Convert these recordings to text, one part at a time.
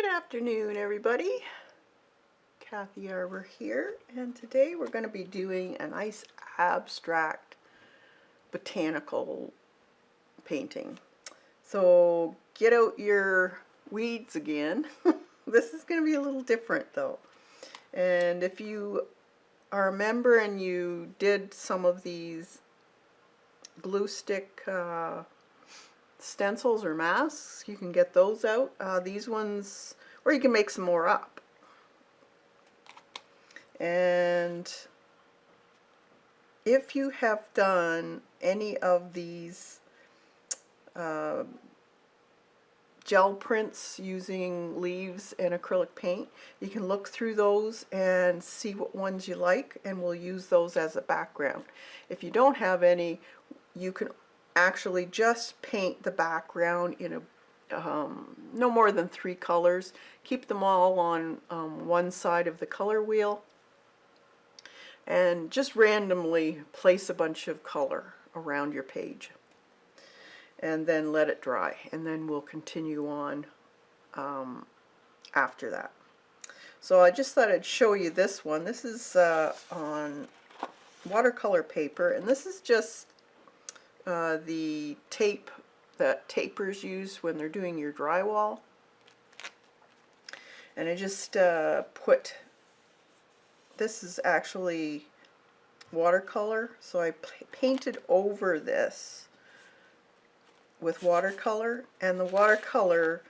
Good afternoon, everybody. Kathy Arbor here, and today we're going to be doing a nice abstract botanical painting. So get out your weeds again. This is going to be a little different though. And if you are a member and you did some of these glue stick stencils or masks, you can get those out. These ones, or you can make some more up. And if you have done any of these gel prints using leaves and acrylic paint, you can look through those and see what ones you like, and we'll use those as a background. If you don't have any, you can actually just paint the background in a no more than 3 colors. Keep them all on one side of the color wheel, and just randomly place a bunch of color around your page, and then let it dry, and then we'll continue on after that. So I just thought I'd show you this one. This is on watercolor paper, and this is just the tape that tapers use when they're doing your drywall. And I just put, this is actually watercolor, so I painted over this with watercolor, and the watercolor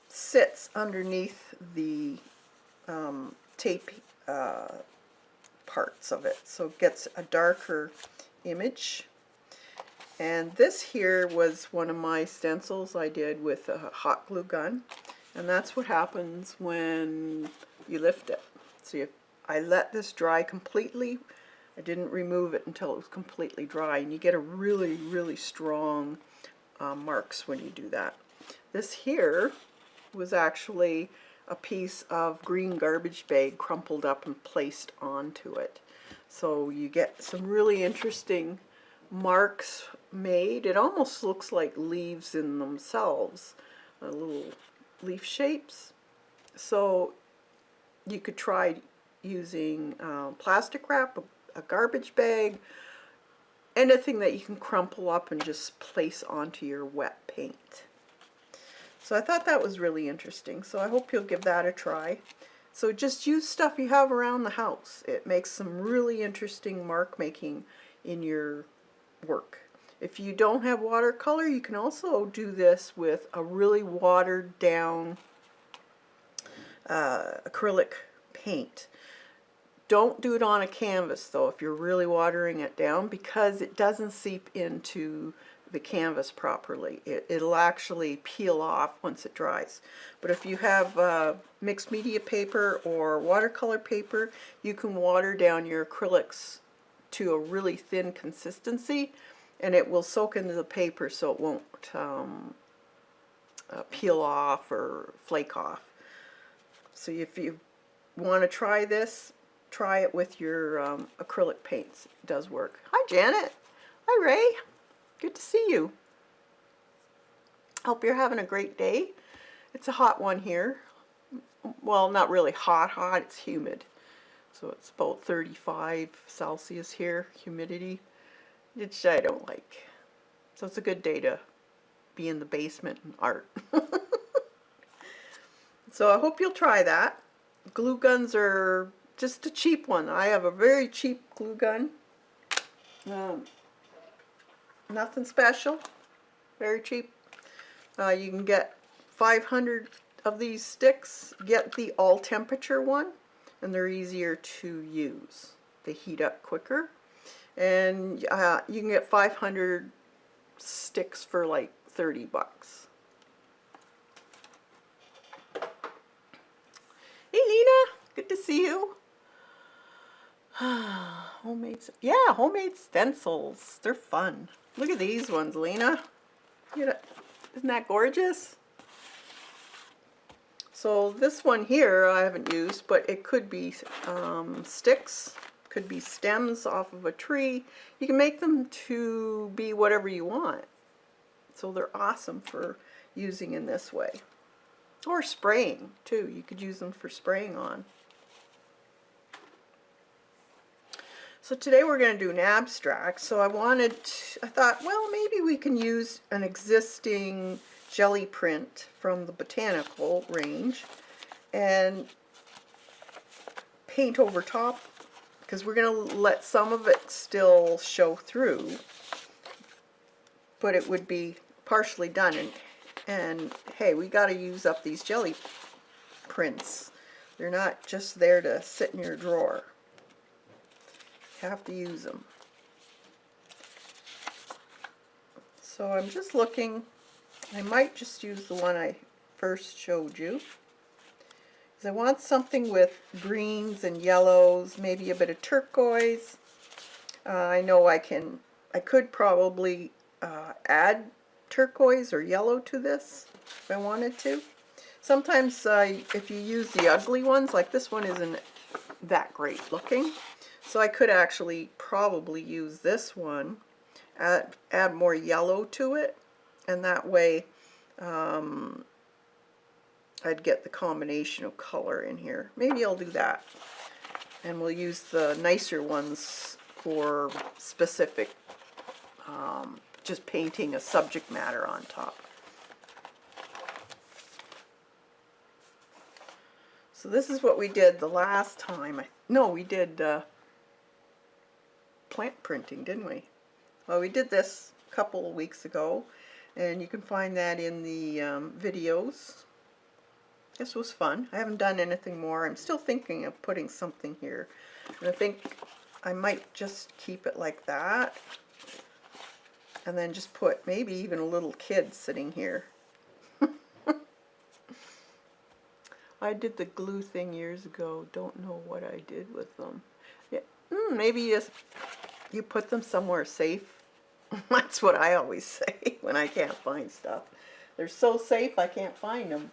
sits underneath the tape parts of it, so it gets a darker image. And this here was one of my stencils I did with a hot glue gun, and that's what happens when you lift it. See, if I let this dry completely, I didn't remove it until it was completely dry, and you get a really strong marks when you do that. This here was actually a piece of green garbage bag crumpled up and placed onto it. So you get some really interesting marks made. It almost looks like leaves in themselves, little leaf shapes. So you could try using plastic wrap, a garbage bag, anything that you can crumple up and just place onto your wet paint. So I thought that was really interesting, so I hope you'll give that a try. So just use stuff you have around the house. It makes some really interesting mark making in your work. If you don't have watercolor, you can also do this with a really watered down acrylic paint. Don't do it on a canvas though if you're really watering it down, because it doesn't seep into the canvas properly. It'll actually peel off once it dries. But if you have mixed media paper or watercolor paper, you can water down your acrylics to a really thin consistency, and it will soak into the paper so it won't peel off or flake off. So if you want to try this, try it with your acrylic paints. It does work. Hi Janet. Hi Ray. Good to see you. Hope you're having a great day. It's a hot one here. Well, not really hot, it's humid. So it's about 35 Celsius here, humidity, which I don't like. So it's a good day to be in the basement and art. So I hope you'll try that. Glue guns are just a cheap one. I have a very cheap glue gun. Nothing special, very cheap. You can get 500 of these sticks. Get the all temperature one, and they're easier to use. They heat up quicker, and you can get 500 sticks for like 30 bucks. Hey Lena, good to see you. Homemade stencils. They're fun. Look at these ones, Lena. Isn't that gorgeous? So this one here I haven't used, but it could be sticks, could be stems off of a tree. You can make them to be whatever you want. So they're awesome for using in this way. Or spraying too. You could use them for spraying on. So today we're going to do an abstract. So I thought, well, maybe we can use an existing jelly print from the Botanical range and paint over top, because we're going to let some of it still show through, but it would be partially done. And hey, we got to use up these jelly prints. They're not just there to sit in your drawer. You have to use them. So I'm just looking. I might just use the one I first showed you, because I want something with greens and yellows, maybe a bit of turquoise. I know I could probably add turquoise or yellow to this if I wanted to. Sometimes if you use the ugly ones, like this one isn't that great looking, so I could actually probably use this one, add more yellow to it, and that way I'd get the combination of color in here. Maybe I'll do that, and we'll use the nicer ones for specific just painting a subject matter on top. So this is what we did the last time. No, we did plant printing, didn't we? Well, we did this a couple of weeks ago, and you can find that in the videos. This was fun. I haven't done anything more. I'm still thinking of putting something here. And I think I might just keep it like that, and then just put maybe even a little kid sitting here. I did the glue thing years ago. Don't know what I did with them. Yeah, maybe you put them somewhere safe. That's what I always say when I can't find stuff. They're so safe I can't find them.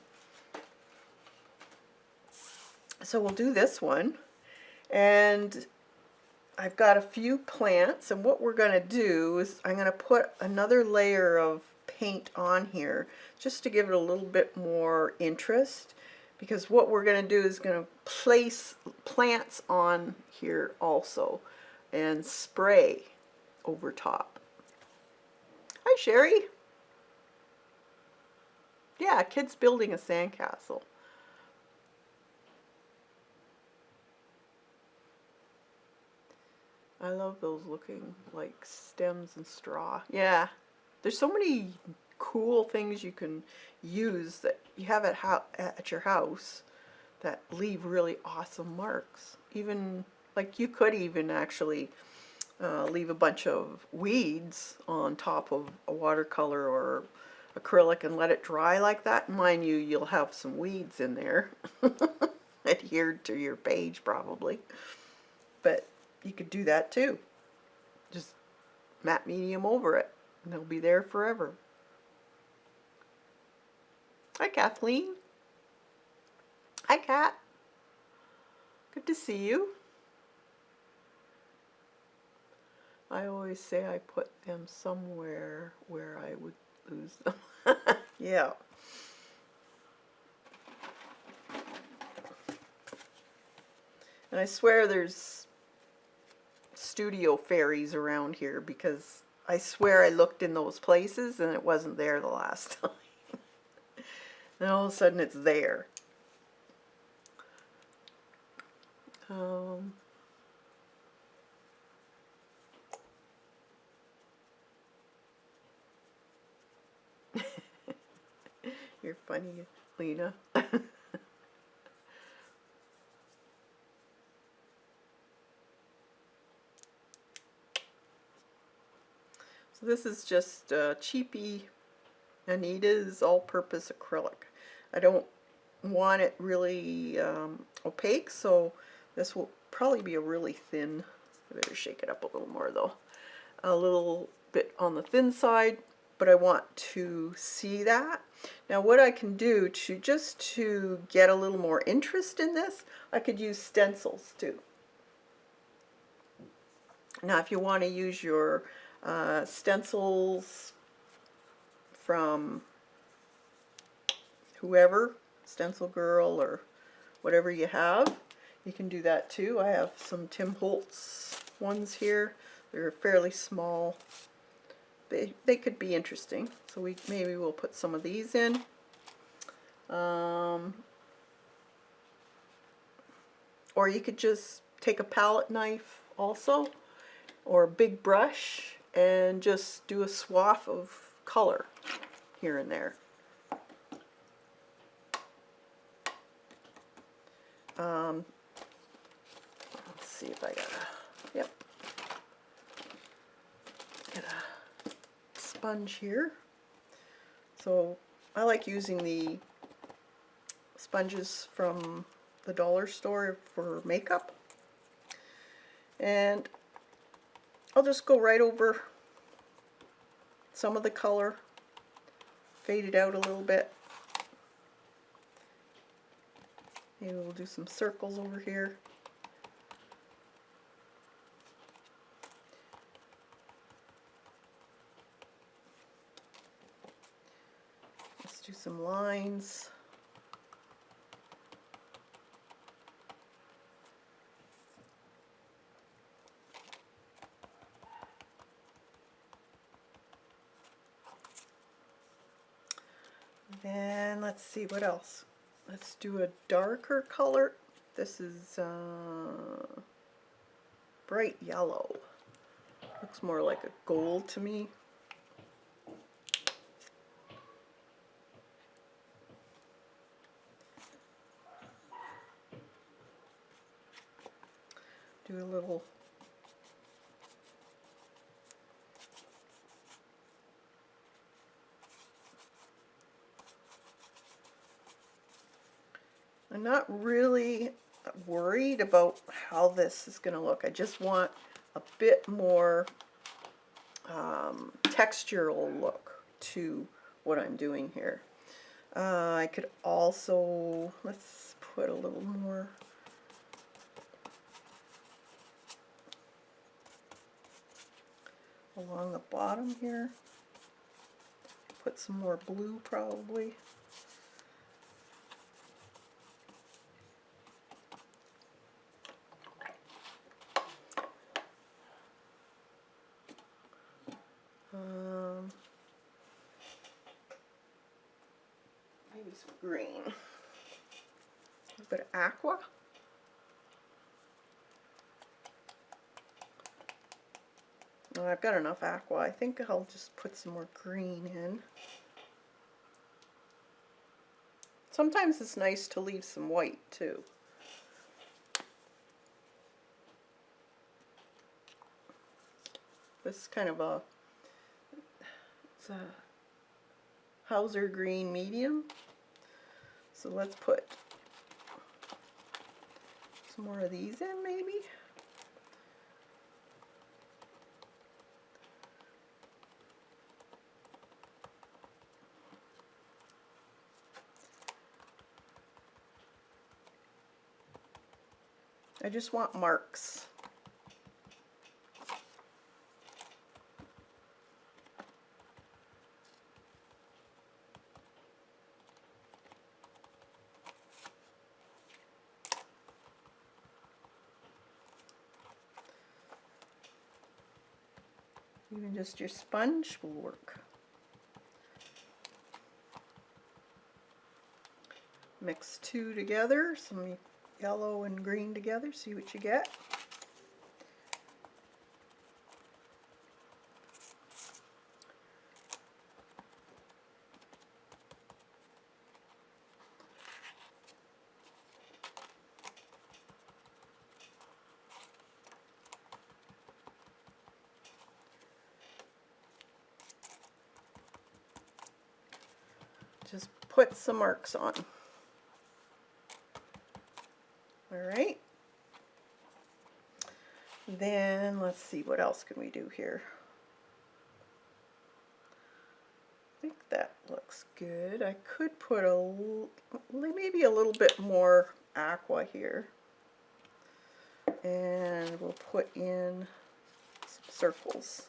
So we'll do this one, and I've got a few plants, and what we're going to do is I'm going to put another layer of paint on here just to give it a little bit more interest, because what we're going to do is going to place plants on here also and spray over top. Hi, Sherry. Yeah, kids building a sandcastle. I love those looking like stems and straw. Yeah, there's so many cool things you can use that you have at your house that leave really awesome marks. Even, like, you could even actually leave a bunch of weeds on top of a watercolor or acrylic and let it dry like that. Mind you, you'll have some weeds in there adhered to your page probably, but you could do that too. Just matte medium over it and they'll be there forever. Hi, Kathleen. Hi, Kat. Good to see you. I always say I put them somewhere where I would lose them. Yeah. And I swear there's studio fairies around here, because I swear I looked in those places and it wasn't there the last time. And all of a sudden it's there. You're funny, Lena. So this is just cheapy Anita's all-purpose acrylic. I don't want it really opaque, so this will probably be a really thin. I better shake it up a little more though. A little bit on the thin side, but I want to see that. Now what I can do to get a little more interest in this, I could use stencils too. Now if you want to use your stencils from whoever, Stencil Girl or whatever you have. You can do that too. I have some Tim Holtz ones here. They're fairly small. They could be interesting. So maybe we'll put some of these in. Or you could just take a palette knife also, or a big brush, and just do a swath of color here and there. Let's see if I got a, yep, get a sponge here. So I like using the sponges from the dollar store for makeup, and I'll just go right over some of the color, fade it out a little bit. Maybe we'll do some circles over here. Let's do some lines. Then let's see what else. Let's do a darker color. This is bright yellow. Looks more like a gold to me. Do a little I'm not really worried about how this is going to look. I just want a bit more textural look to what I'm doing here. I could also, let's put a little more along the bottom here. Put some more blue probably. Maybe some green. A bit of aqua. Oh, I've got enough aqua. I think I'll just put some more green in. Sometimes it's nice to leave some white too. This is kind of it's a Hauser green medium. So let's put some more of these in maybe. I just want marks. Even just your sponge will work. Mix two together, some yellow and green together, see what you get. Just put some marks on. Alright. Then let's see, what else can we do here? I think that looks good. I could put maybe a little bit more aqua here. And we'll put in some circles.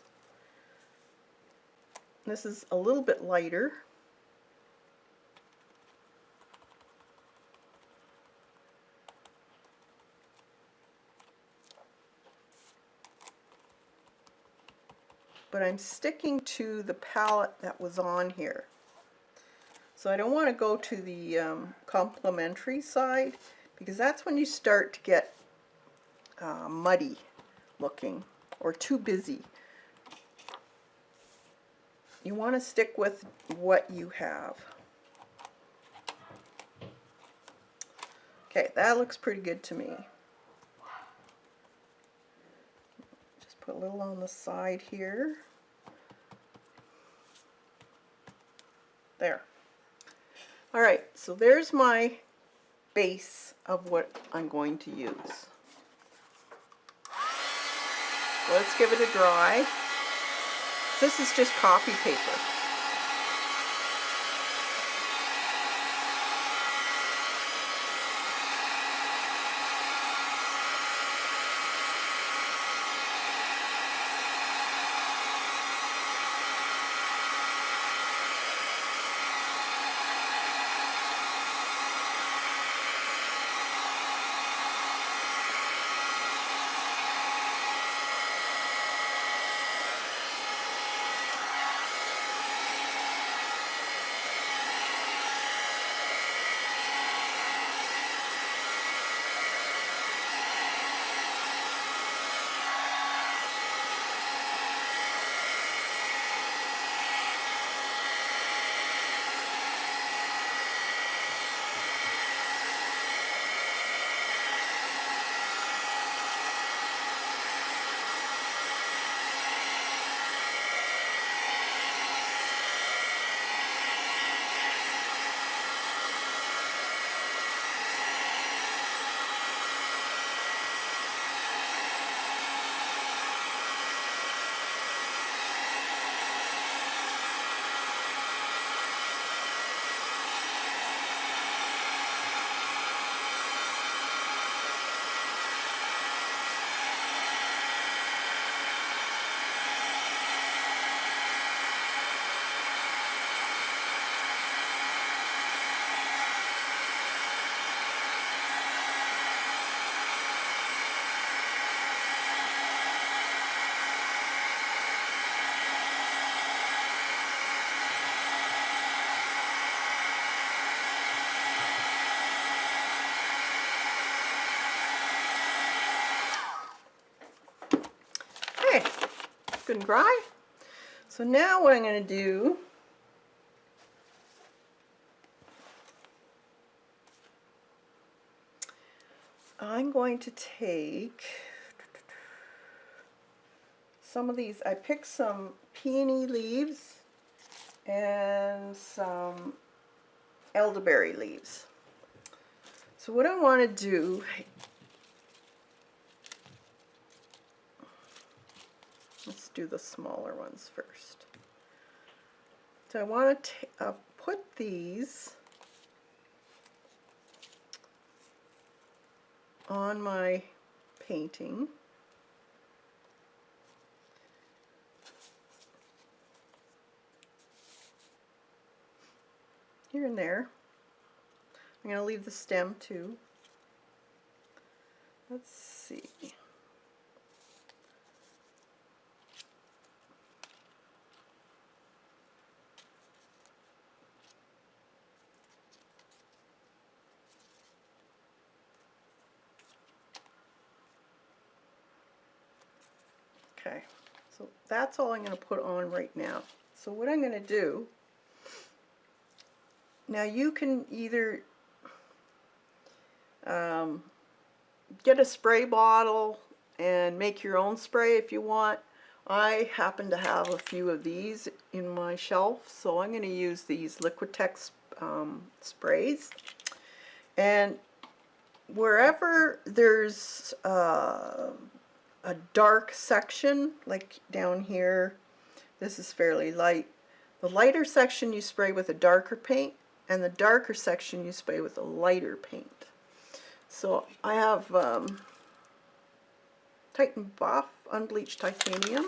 This is a little bit lighter. but I'm sticking to the palette that was on here. So I don't want to go to the complementary side, because that's when you start to get muddy looking or too busy. You want to stick with what you have. Okay, that looks pretty good to me. Just put a little on the side here. There. Alright, so there's my base of what I'm going to use. Let's give it a dry. This is just copy paper. Good and dry. So now what I'm going to do, I'm going to take some of these. I picked some peony leaves and some elderberry leaves. So what I want to do, let's do the smaller ones first. So I want to put these on my painting. Here and there. I'm going to leave the stem too. Let's see. Okay, so that's all I'm going to put on right now. So what I'm going to do, now you can either get a spray bottle and make your own spray if you want. I happen to have a few of these in my shelf, so I'm going to use these Liquitex sprays. And wherever there's a dark section, like down here, this is fairly light. The lighter section you spray with a darker paint, and the darker section you spray with a lighter paint. So I have Titan Buff unbleached titanium.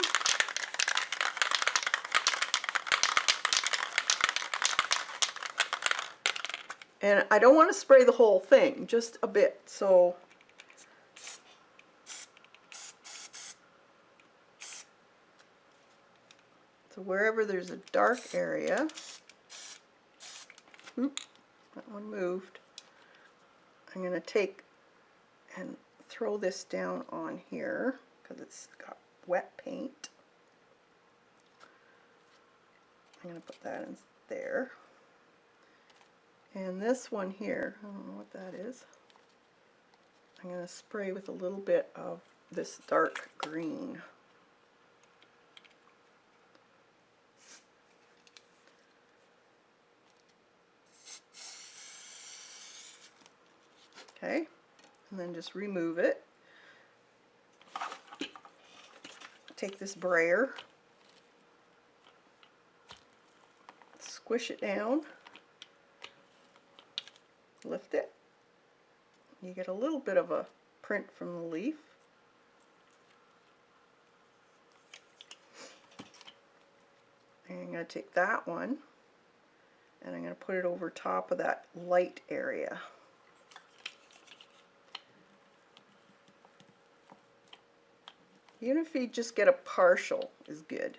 And I don't want to spray the whole thing, just a bit. So So wherever there's a dark area, oop, that one moved, I'm going to take and throw this down on here because it's got wet paint. I'm going to put that in there. And this one here, I don't know what that is. I'm going to spray with a little bit of this dark green. Okay, and then just remove it. Take this brayer, squish it down, lift it. You get a little bit of a print from the leaf. And I'm going to take that one and I'm going to put it over top of that light area. Even if you just get a partial is good.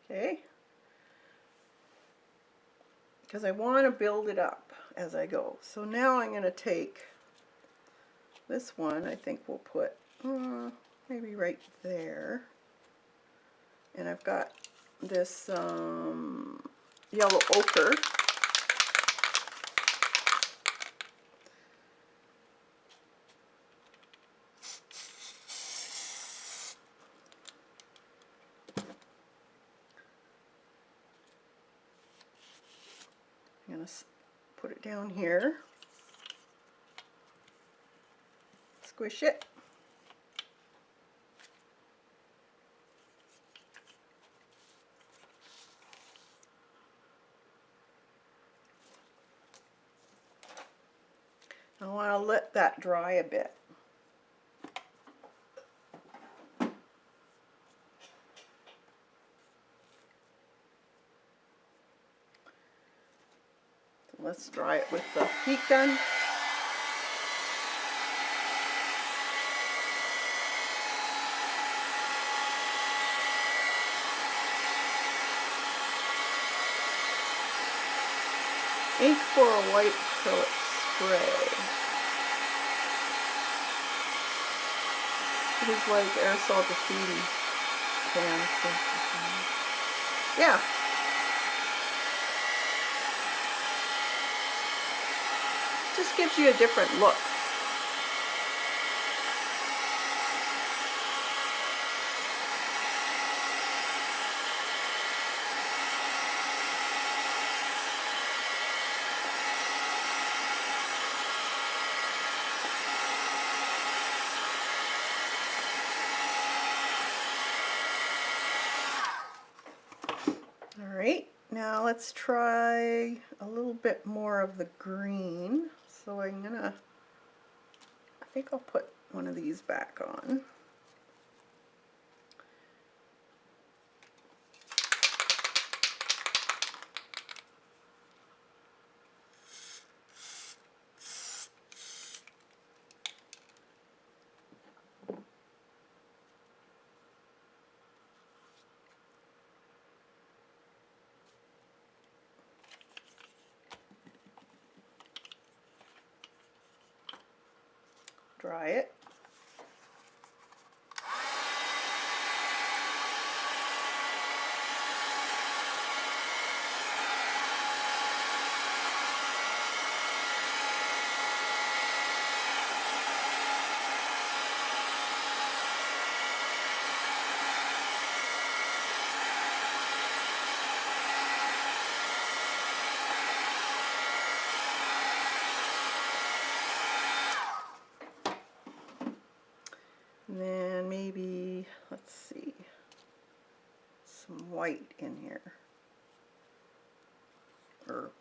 Okay, because I want to build it up as I go. So now I'm going to take this one, I think we'll put maybe right there. And I've got this yellow ochre. I'm going to put it down here, squish it, I want to let that dry a bit. Let's dry it with the heat gun. Ink for a white acrylic spray. It is like aerosol graffiti can. Yeah. Just gives you a different look. Alright, now let's try a little bit more of the green. So I think I'll put one of these back on. Dry it. And then maybe, let's see, some white in here. Or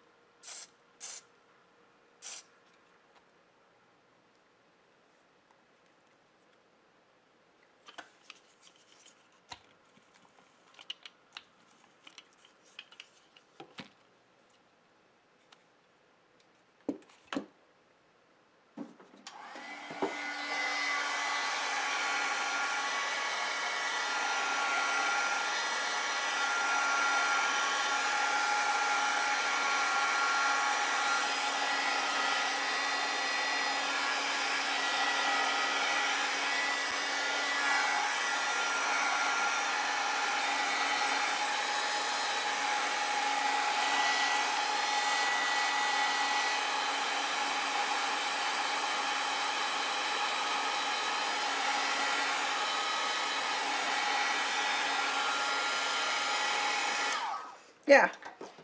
yeah,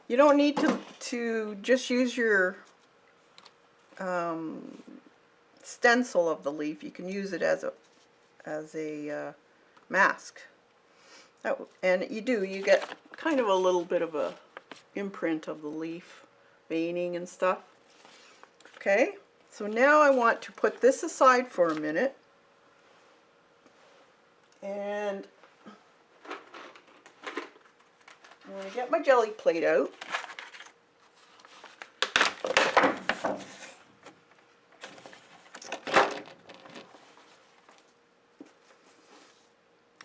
you don't need to just use your stencil of the leaf. You can use it as a mask. And you get kind of a little bit of a imprint of the leaf veining and stuff. Okay, so now I want to put this aside for a minute, and I'm going to get my jelly plate out.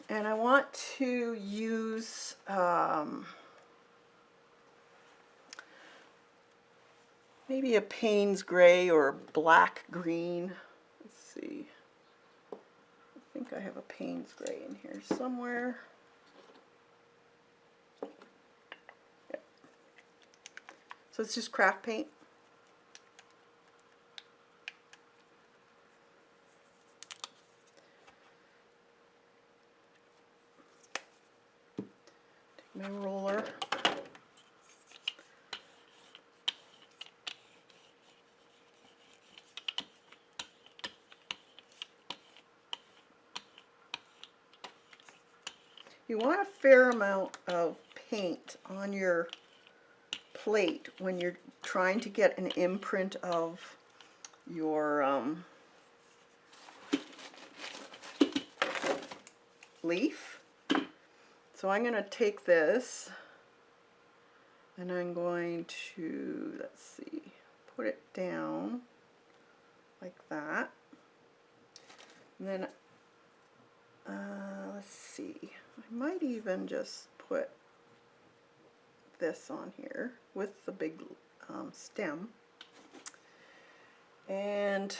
And I want to use maybe a Payne's gray or black green. Let's see. I think I have a Payne's gray in here somewhere. Yep. So it's just craft paint. Take my roller. You want a fair amount of paint on your plate when you're trying to get an imprint of your leaf. So I'm going to take this and I'm going to, let's see, put it down like that. And then, let's see, I might even just put this on here with the big stem. And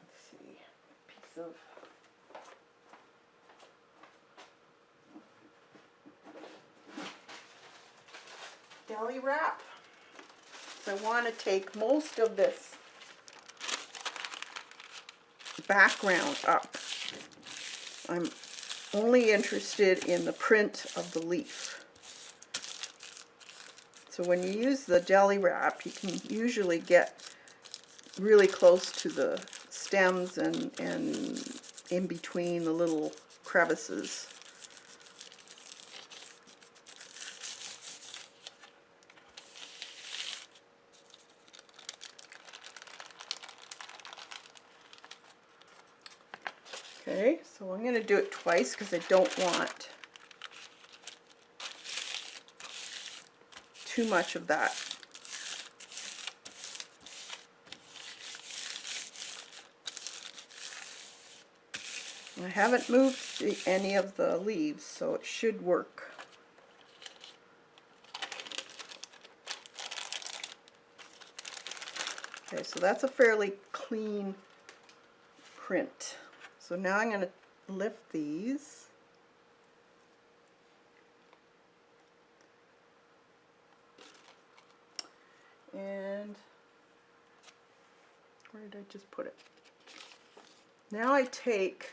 let's see, a piece of deli wrap. So I want to take most of this background up. I'm only interested in the print of the leaf. So when you use the deli wrap, you can usually get really close to the stems and in between the little crevices. Okay, so I'm going to do it twice because I don't want too much of that. I haven't moved any of the leaves, so it should work. Okay, so that's a fairly clean print. So now I'm going to lift these. And where did I just put it? Now I take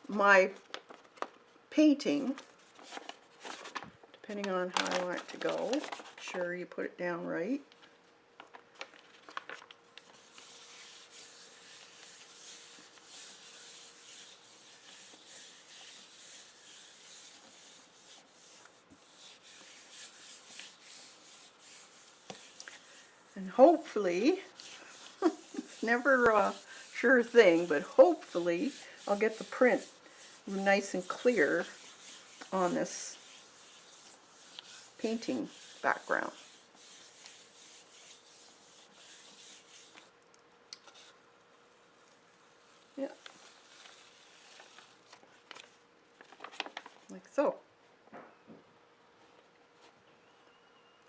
my painting, depending on how I want it to go. Make sure you put it down right. And hopefully, it's never a sure thing, but hopefully I'll get the print nice and clear on this painting background. Yeah. Like so.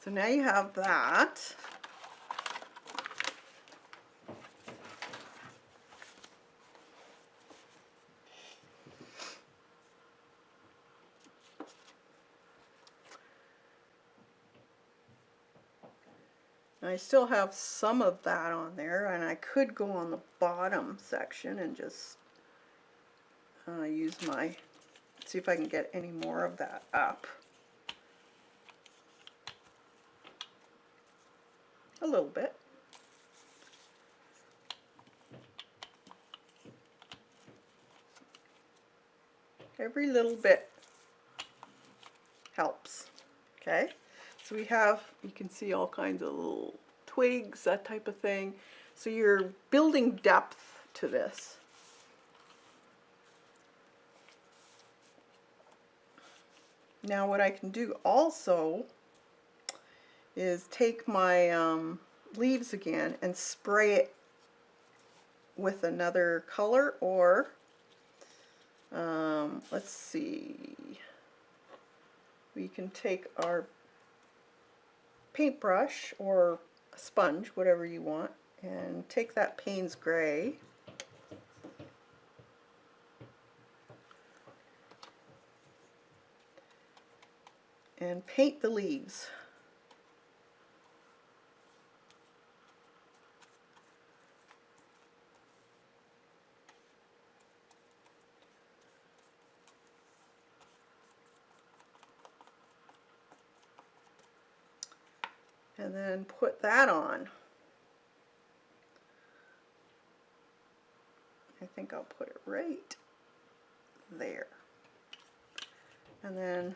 So now you have that. I still have some of that on there, and I could go on the bottom section and just use my, see if I can get any more of that up. A little bit. Every little bit helps. Okay, so we have, you can see all kinds of little twigs, that type of thing. So you're building depth to this. Now what I can do also is take my leaves again and spray it with another color, or let's see, we can take our paintbrush or a sponge, whatever you want, and take that Payne's Gray and paint the leaves. And then put that on. I think I'll put it right there. And then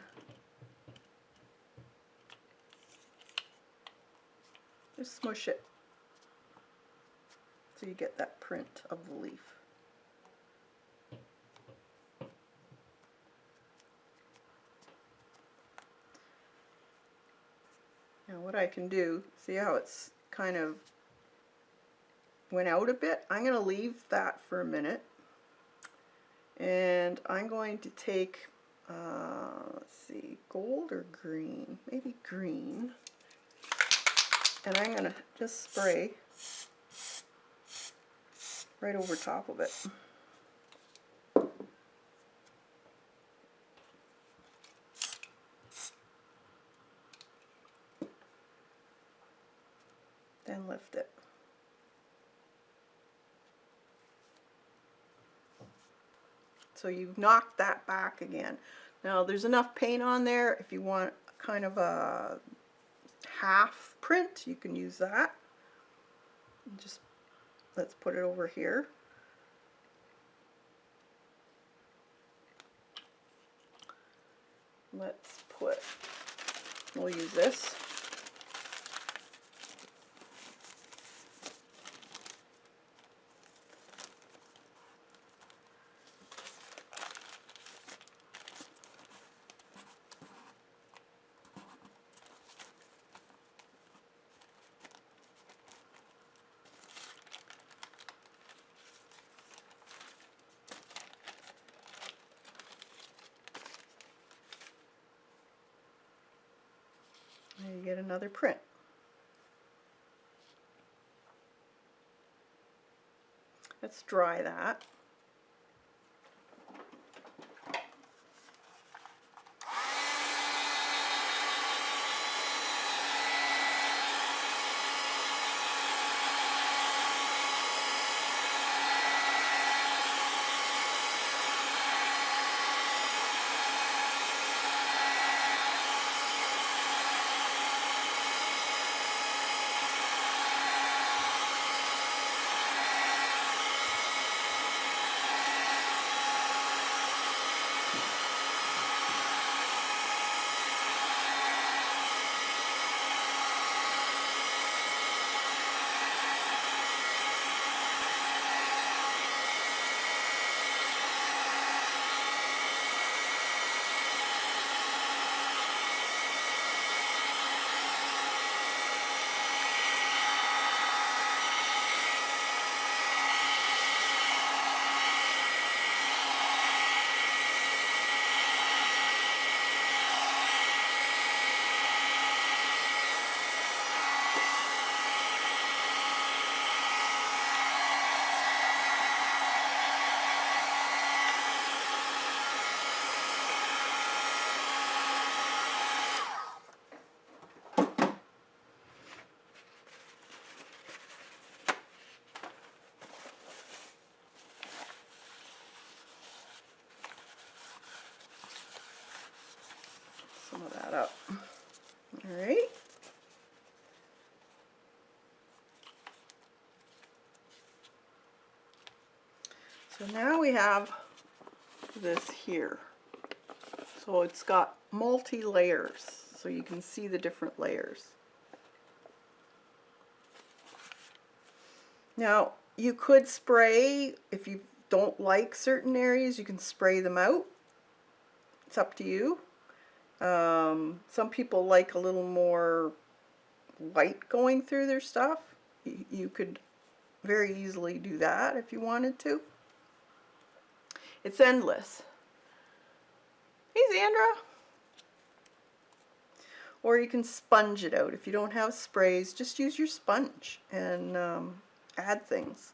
just smush it so you get that print of the leaf. Now what I can do, see how it's kind of went out a bit? I'm going to leave that for a minute, and I'm going to take, let's see, gold or green? Maybe green. And I'm going to just spray right over top of it. Then lift it. So you've knocked that back again. Now there's enough paint on there. If you want kind of a half print, you can use that. Just let's put it over here. Let's put, we'll use this. And you get another print. Let's dry that. all that up. All right. So now we have this here. So it's got multi-layers, so you can see the different layers. Now, you could spray, if you don't like certain areas, you can spray them out. It's up to you. Some people like a little more light going through their stuff. You could very easily do that if you wanted to. It's endless. Hey, Sandra. Or you can sponge it out. If you don't have sprays, just use your sponge and add things.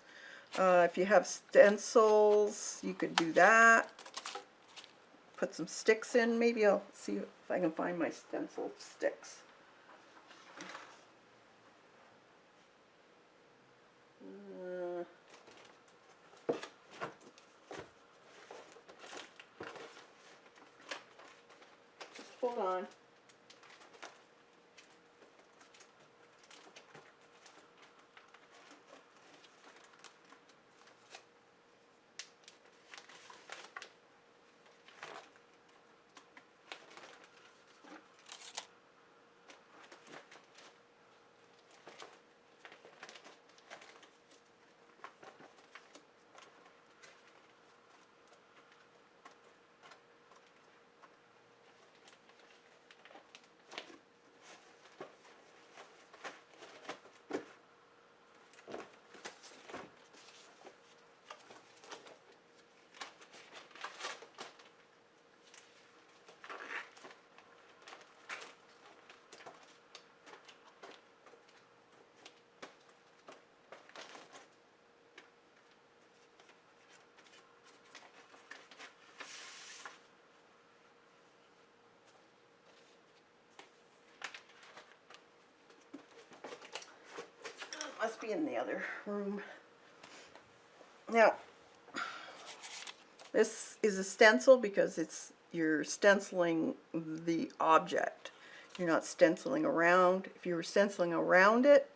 If you have stencils, you could do that. Put some sticks in. Maybe I'll see if I can find my stencil sticks. Just hold on. Must be in the other room. Now, this is a stencil because you're stenciling the object. You're not stenciling around. If you were stenciling around it,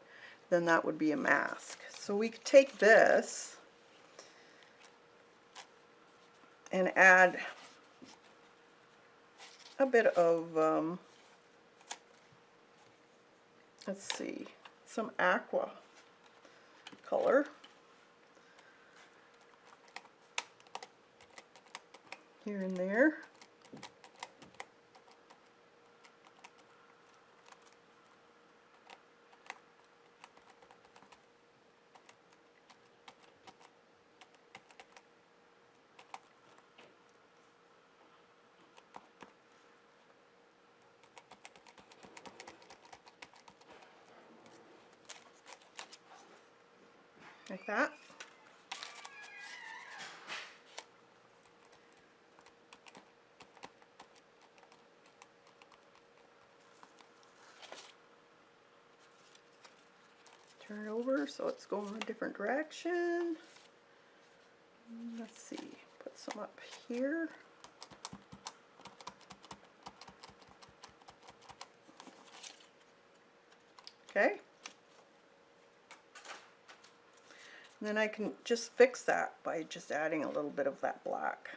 then that would be a mask. So we could take this and add a bit of, let's see, some aqua color here and there. Like that. Turn it over so it's going a different direction. Let's see, put some up here. Okay. And then I can just fix that by just adding a little bit of that black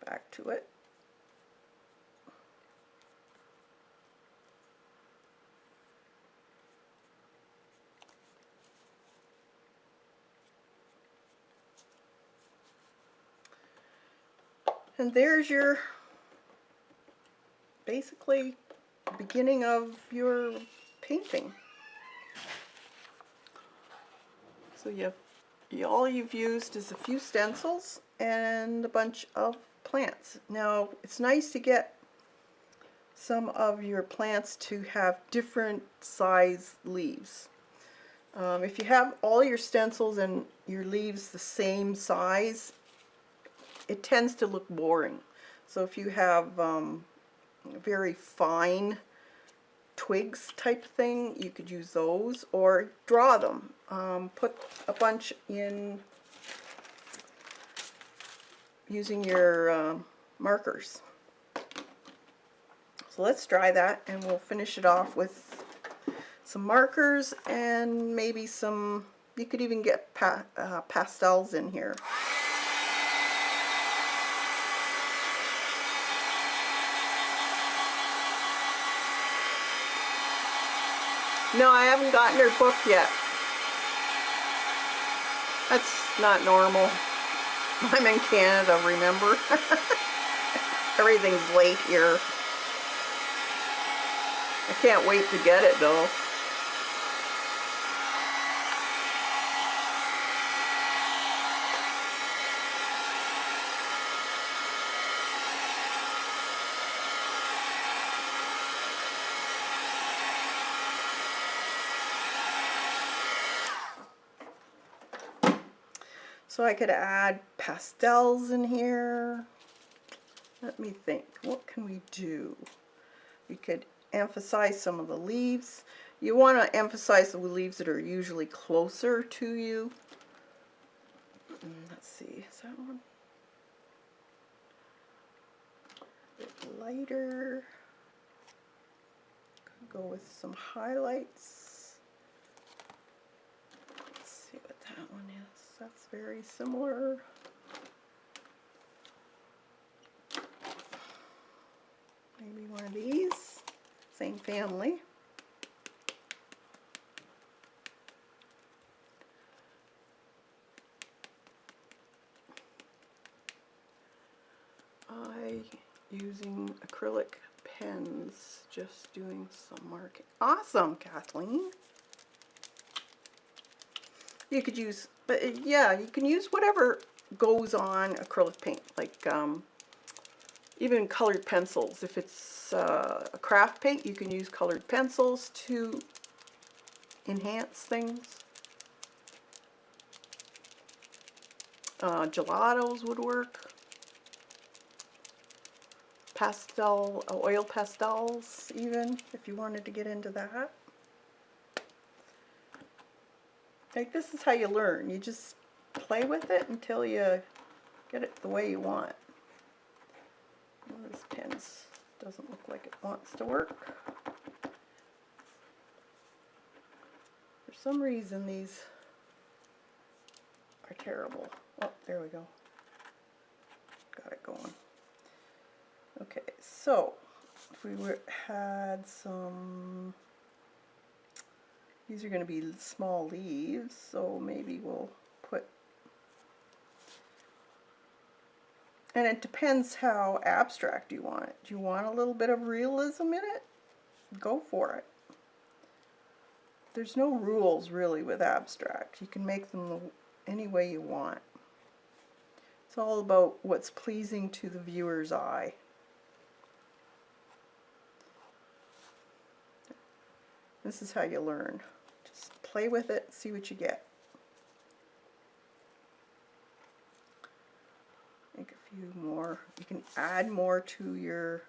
back to it. And there's your, basically, beginning of your painting. So all you've used is a few stencils and a bunch of plants. Now, it's nice to get some of your plants to have different size leaves. If you have all your stencils and your leaves the same size, it tends to look boring. So if you have very fine twigs type thing, you could use those or draw them. Put a bunch in using your markers. So let's dry that and we'll finish it off with some markers and maybe some, you could even get pastels in here. No, I haven't gotten her book yet. That's not normal. I'm in Canada, remember? Everything's late here. I can't wait to get it though. So I could add pastels in here. Let me think, what can we do? We could emphasize some of the leaves. You want to emphasize the leaves that are usually closer to you. Let's see, is that one? A bit lighter. Could go with some highlights. Let's see what that one is. That's very similar. Maybe one of these, same family. Using acrylic pens, just doing some marking. Awesome, Kathleen. You could use, but yeah, you can use whatever goes on acrylic paint, like even colored pencils. If it's a craft paint, you can use colored pencils to enhance things. Gelatos would work. Pastel, oil pastels even, if you wanted to get into that. Like, this is how you learn. You just play with it until you get it the way you want. Well, this pen doesn't look like it wants to work. For some reason these are terrible. Oh, there we go. Got it going. Okay, so if we had some, these are going to be small leaves, so maybe we'll put, and it depends how abstract you want it. Do you want a little bit of realism in it? Go for it. There's no rules really with abstract. You can make them any way you want. It's all about what's pleasing to the viewer's eye. This is how you learn. Just play with it, see what you get. Make a few more. You can add more to your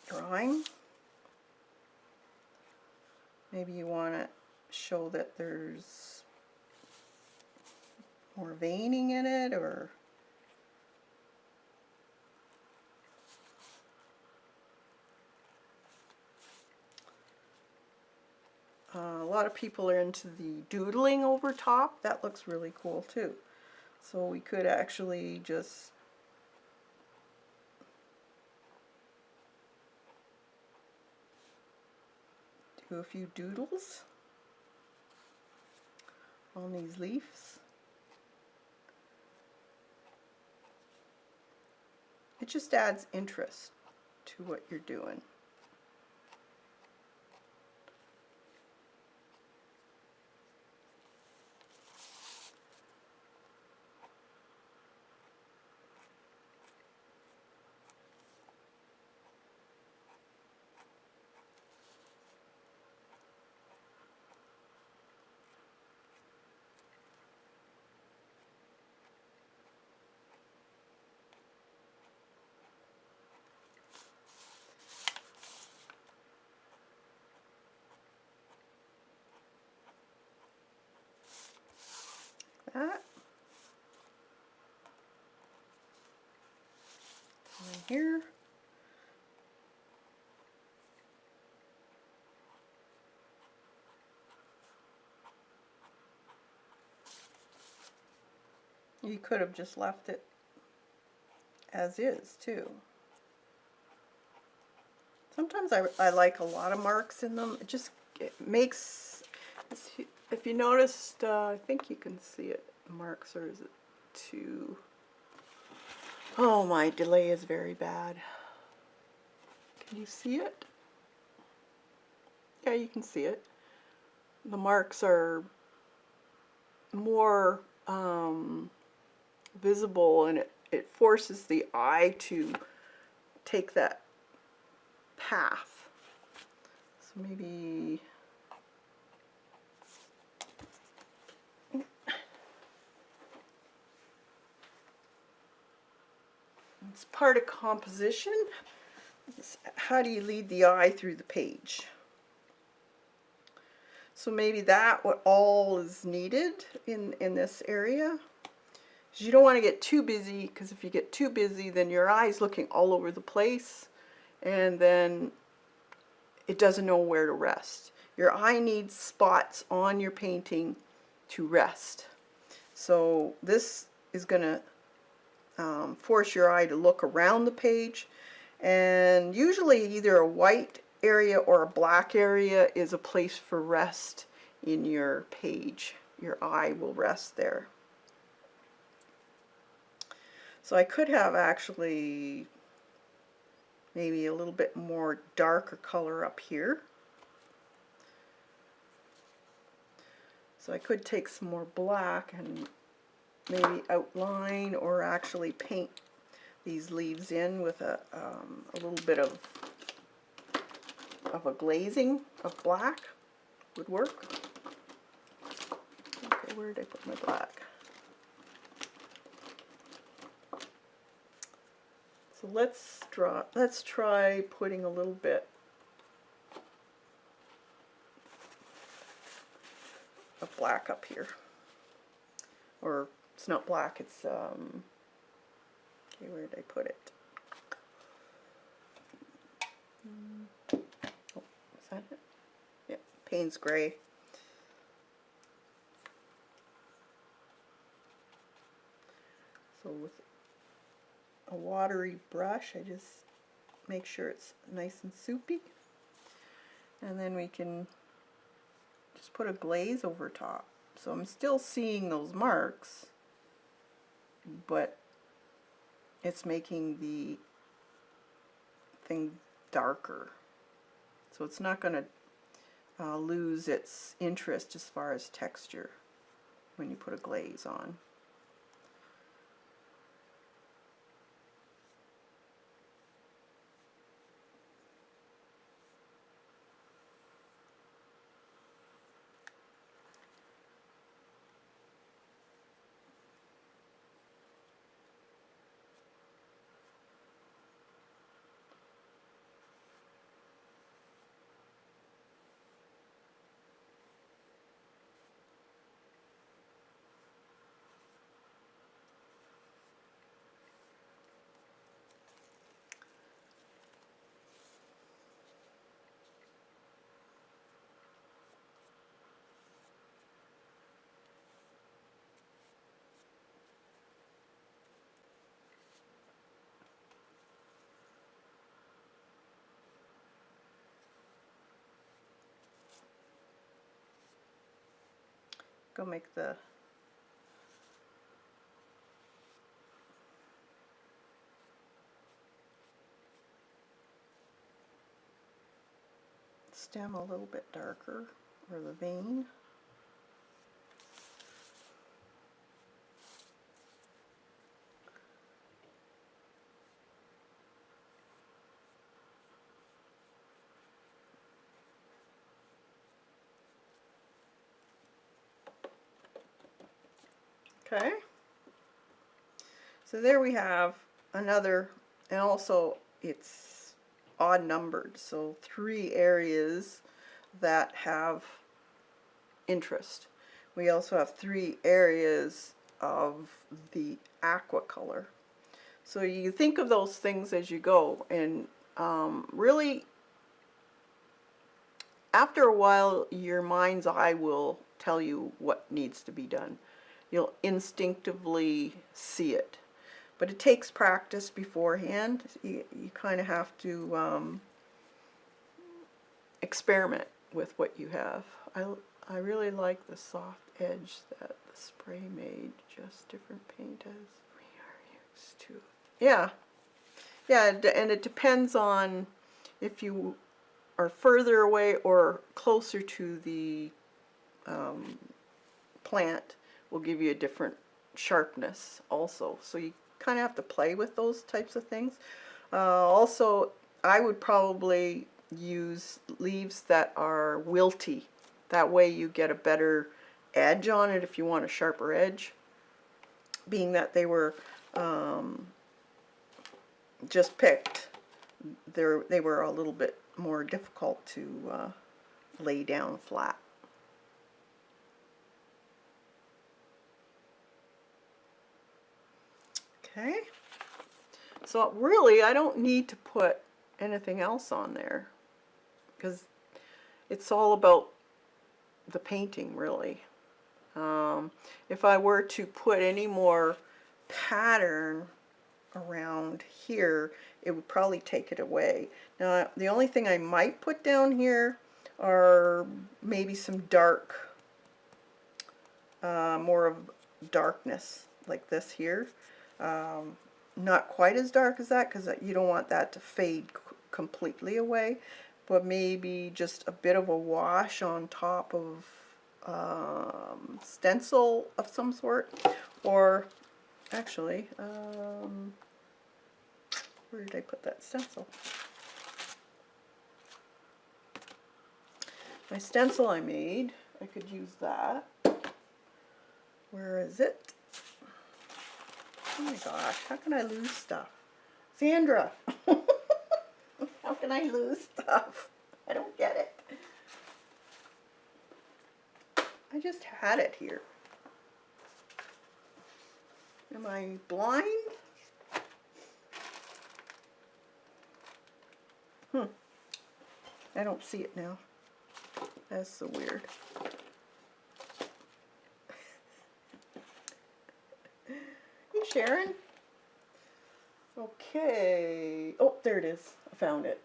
drawing. Maybe you want to show that there's more veining in it, or a lot of people are into the doodling over top. That looks really cool too. So we could actually just do a few doodles on these leaves. It just adds interest to what you're doing. That. here. You could have just left it as is too. Sometimes I like a lot of marks in them. It makes, if you noticed, I think you can see it, marks, or is it too, oh, my delay is very bad. Can you see it? Yeah, you can see it. The marks are more visible, and it forces the eye to take that path. So maybe it's part of composition. How do you lead the eye through the page? So maybe that what all is needed in this area. You don't want to get too busy, because if you get too busy, then your eye's looking all over the place, and then it doesn't know where to rest. Your eye needs spots on your painting to rest. So this is going to force your eye to look around the page, and usually either a white area or a black area is a place for rest in your page. Your eye will rest there. So I could have actually maybe a little bit more darker color up here. So I could take some more black and maybe outline or actually paint these leaves in with a little bit of a glazing of black would work. Okay, where did I put my black? So let's try putting a little bit of black up here. Or it's not black, it's okay, where did I put it? Oh, is that it? Yep, Payne's Gray. So with a watery brush, I just make sure it's nice and soupy, and then we can just put a glaze over top. So I'm still seeing those marks, but it's making the thing darker, so it's not going to lose its interest as far as texture when you put a glaze on. Go make the stem a little bit darker, or the vein. Okay, so there we have another, and also it's odd numbered, so 3 areas that have interest. We also have 3 areas of the aqua color. So you think of those things as you go, and really, after a while, your mind's eye will tell you what needs to be done. You'll instinctively see it. But it takes practice beforehand. You kind of have to experiment with what you have. I really like the soft edge that the spray made, just different paint as we are used to. Yeah, yeah, and it depends on if you are further away or closer to the plant will give you a different sharpness also. So you kind of have to play with those types of things. Also, I would probably use leaves that are wilty. That way you get a better edge on it if you want a sharper edge. Being that they were just picked, they were a little bit more difficult to lay down flat. Okay, so really I don't need to put anything else on there because it's all about the painting really. If I were to put any more pattern around here, it would probably take it away. Now the only thing I might put down here are maybe some dark, more of darkness like this here. Not quite as dark as that because you don't want that to fade completely away, but maybe just a bit of a wash on top of stencil of some sort, or actually, where did I put that stencil? My stencil I made, I could use that. Where is it? Oh my gosh, how can I lose stuff? Sandra! How can I lose stuff? I don't get it. I just had it here. Am I blind? I don't see it now. That's so weird. Hey, Sharon. Okay. Oh, there it is. I found it.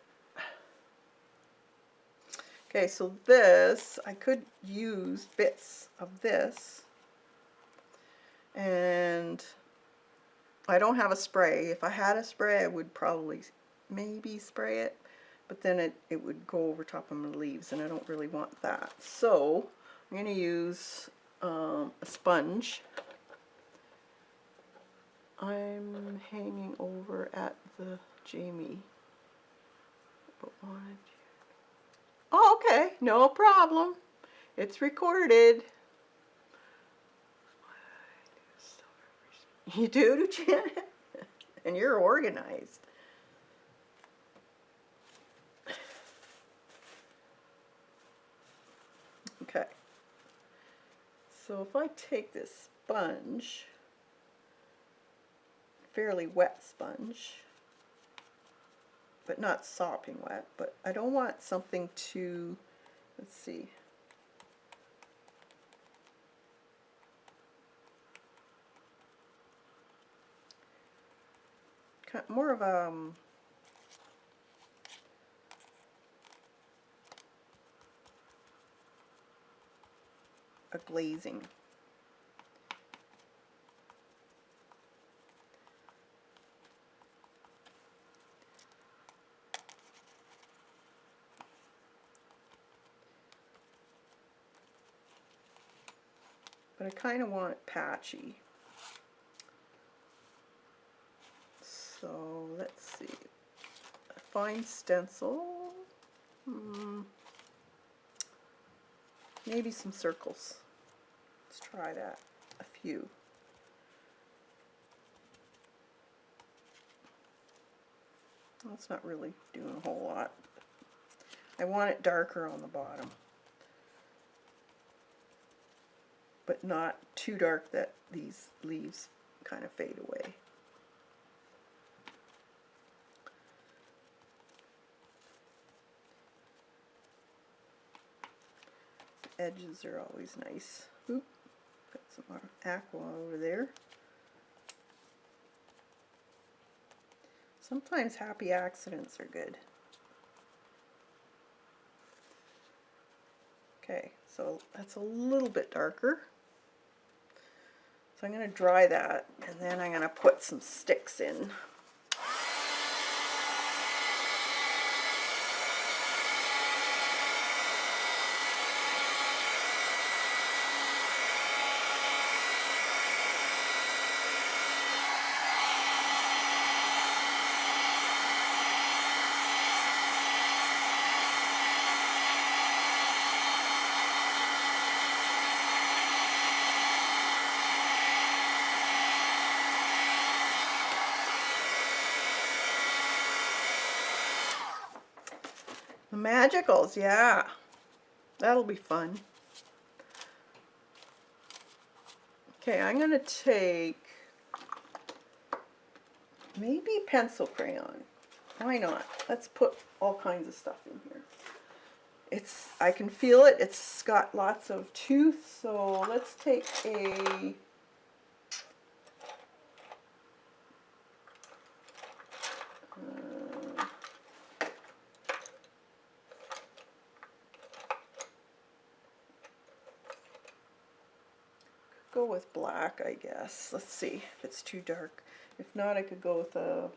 Okay, so this, I could use bits of this, and I don't have a spray. If I had a spray, I would probably maybe spray it, but then it would go over top of my leaves, and I don't really want that. So I'm going to use a sponge. I'm hanging over at the Jamie. Oh, okay, no problem. It's recorded. You do, Janet? And you're organized. Okay. So if I take this sponge, fairly wet sponge, but not sopping wet, but I don't want something too, let's see, more of a glazing. But I kind of want it patchy. So let's see, a fine stencil, maybe some circles. Let's try that, a few. Well, it's not really doing a whole lot. I want it darker on the bottom, but not too dark that these leaves kind of fade away. edges are always nice. Oop, put some more aqua over there. Sometimes happy accidents are good. Okay, so that's a little bit darker. So I'm going to dry that, and then I'm going to put some sticks in. The magicals, yeah, that'll be fun. Okay, I'm going to take maybe pencil crayon. Why not? Let's put all kinds of stuff in here. I can feel it. It's got lots of tooth, so let's take a go with black, I guess. Let's see if it's too dark. If not, I could go with a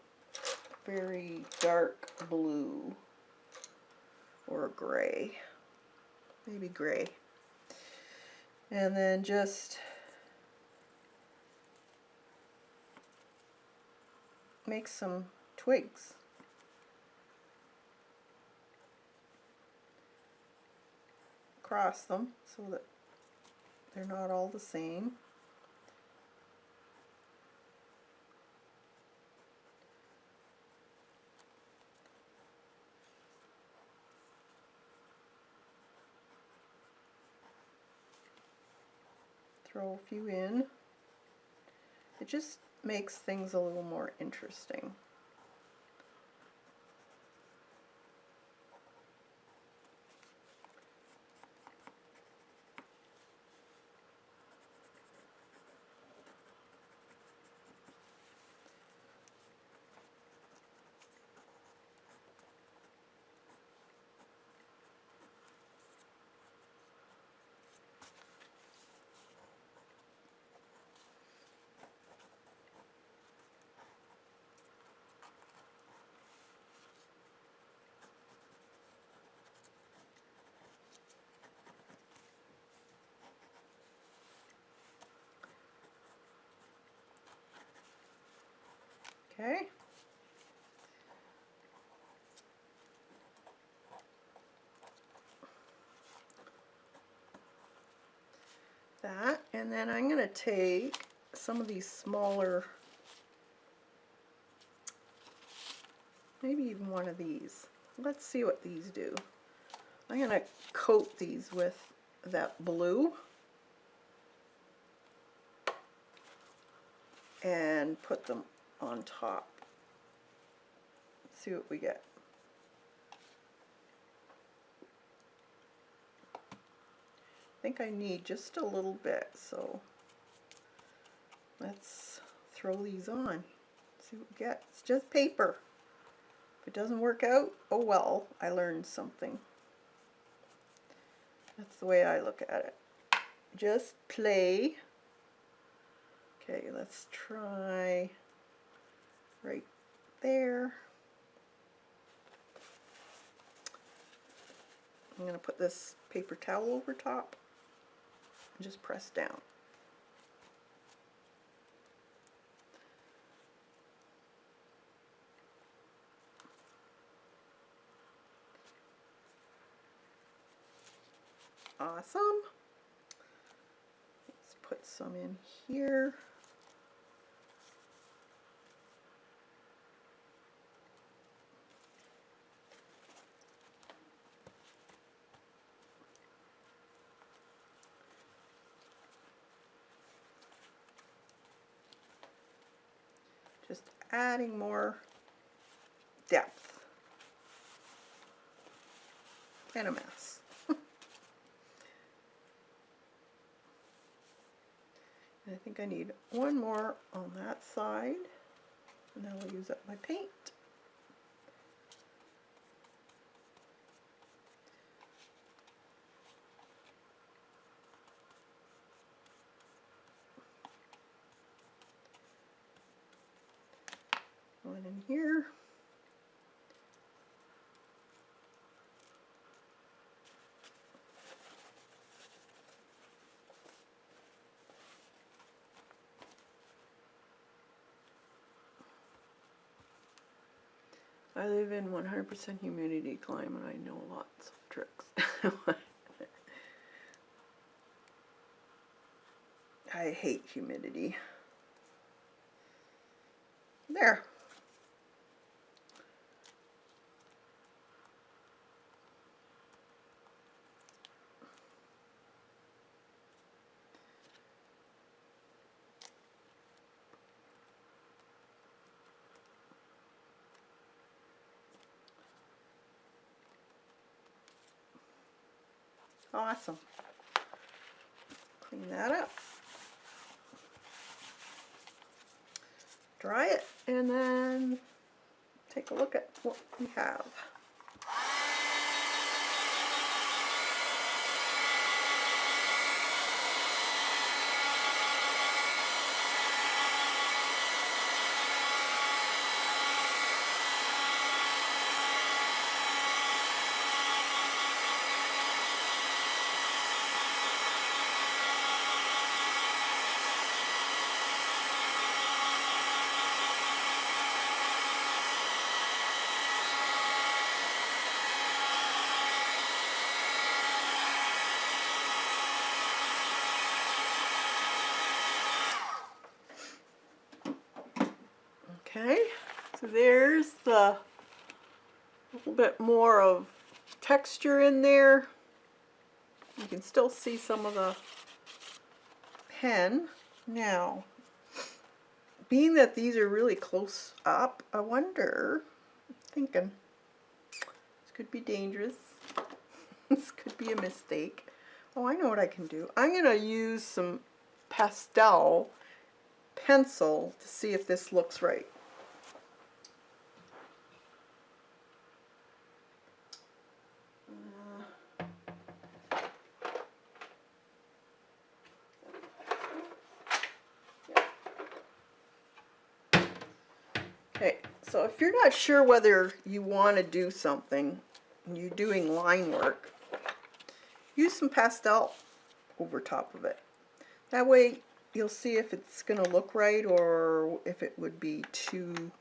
very dark blue or a gray. Maybe gray. And then just make some twigs. Cross them so that they're not all the same. Throw a few in. It just makes things a little more interesting. Okay. That, and then I'm going to take some of these smaller, maybe even one of these. Let's see what these do. I'm going to coat these with that blue and put them on top. Let's see what we get. I think I need just a little bit, so let's throw these on. See what we get. It's just paper. If it doesn't work out, oh well, I learned something. That's the way I look at it. Just play. Okay, let's try right there. I'm going to put this paper towel over top and just press down. Awesome. Let's put some in here. Just adding more depth. And a mess. And I think I need one more on that side, and then I'll use up my paint. One in here. I live in 100% humidity climate. I know lots of tricks. I hate humidity. There. Awesome. Clean that up. Dry it, and then take a look at what we have. Okay, so there's the little bit more of texture in there. You can still see some of the pen. Now, being that these are really close up, I wonder, thinking, this could be dangerous. This could be a mistake. Oh, I know what I can do. I'm going to use some pastel pencil to see if this looks right. Okay, so if you're not sure whether you want to do something, and you're doing line work, use some pastel over top of it. That way you'll see if it's going to look right or if it would be too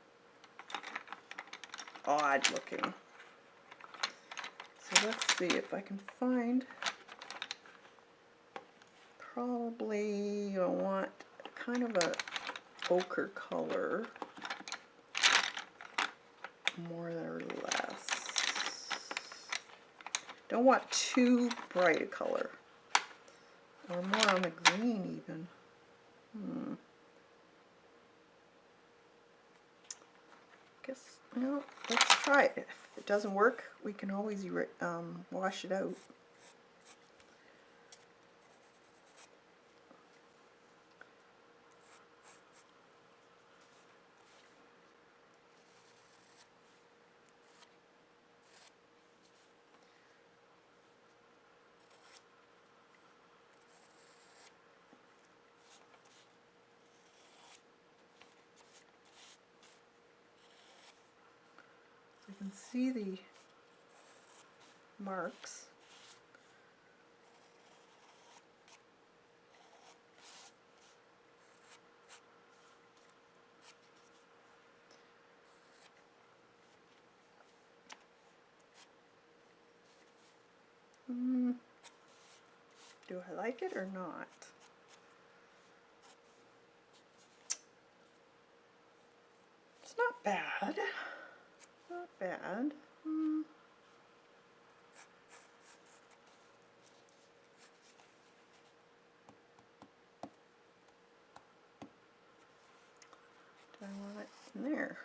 odd looking. So let's see if I can find, probably you'll want kind of a ochre color, more or less. Don't want too bright a color, or more on the green even. Guess, no, let's try it. If it doesn't work, we can always wash it out. You can see the marks. Do I like it or not? It's not bad. Not bad. Do I want it in there?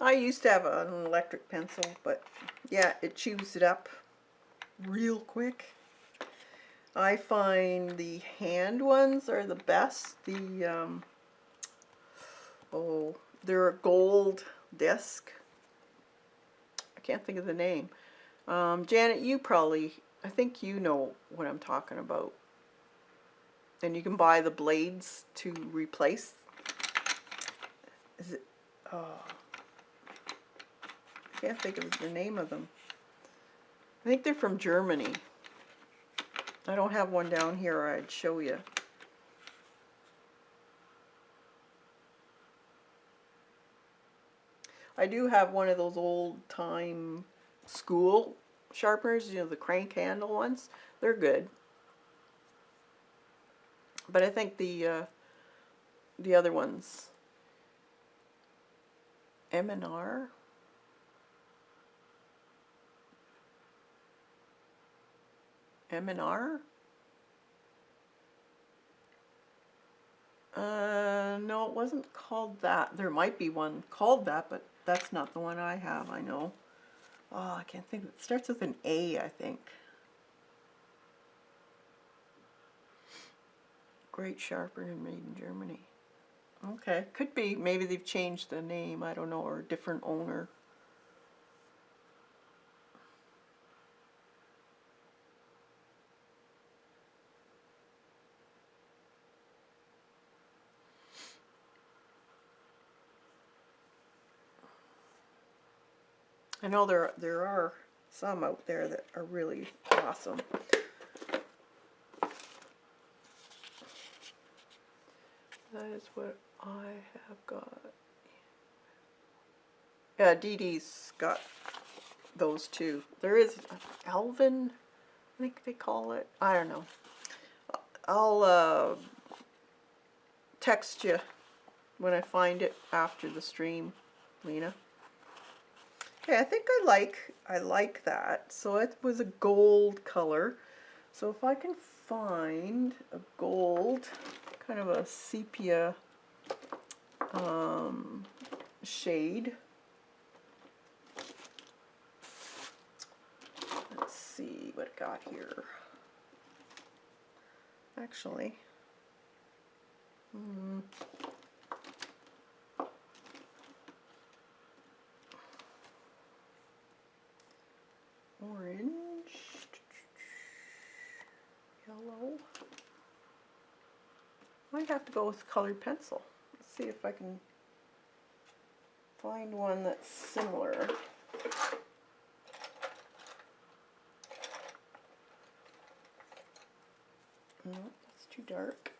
I used to have an electric pencil, but yeah, it chews it up real quick. I find the hand ones are the best. They're a gold disc. I can't think of the name. Janet, I think you know what I'm talking about. And you can buy the blades to replace. Is it? Oh, I can't think of the name of them. I think they're from Germany. I don't have one down here, or I'd show you. I do have one of those old-time school sharpeners, you know, the crank handle ones. They're good. But I think the other ones, M&R. M&R? No, it wasn't called that. There might be one called that, but that's not the one I have, I know. Oh, I can't think. It starts with an A, I think. Great sharpener made in Germany. Okay, could be. Maybe they've changed the name, I don't know, or a different owner. I know there are some out there that are really awesome. That is what I have got. Yeah, Dee Dee's got those too. There is Alvin, I think they call it. I don't know. I'll text you when I find it after the stream, Lena. Okay, I think I like that. So it was a gold color. So if I can find a gold, kind of a sepia shade. Let's see what I got here. Actually, orange, yellow. Might have to go with colored pencil. Let's see if I can find one that's similar. No, that's too dark.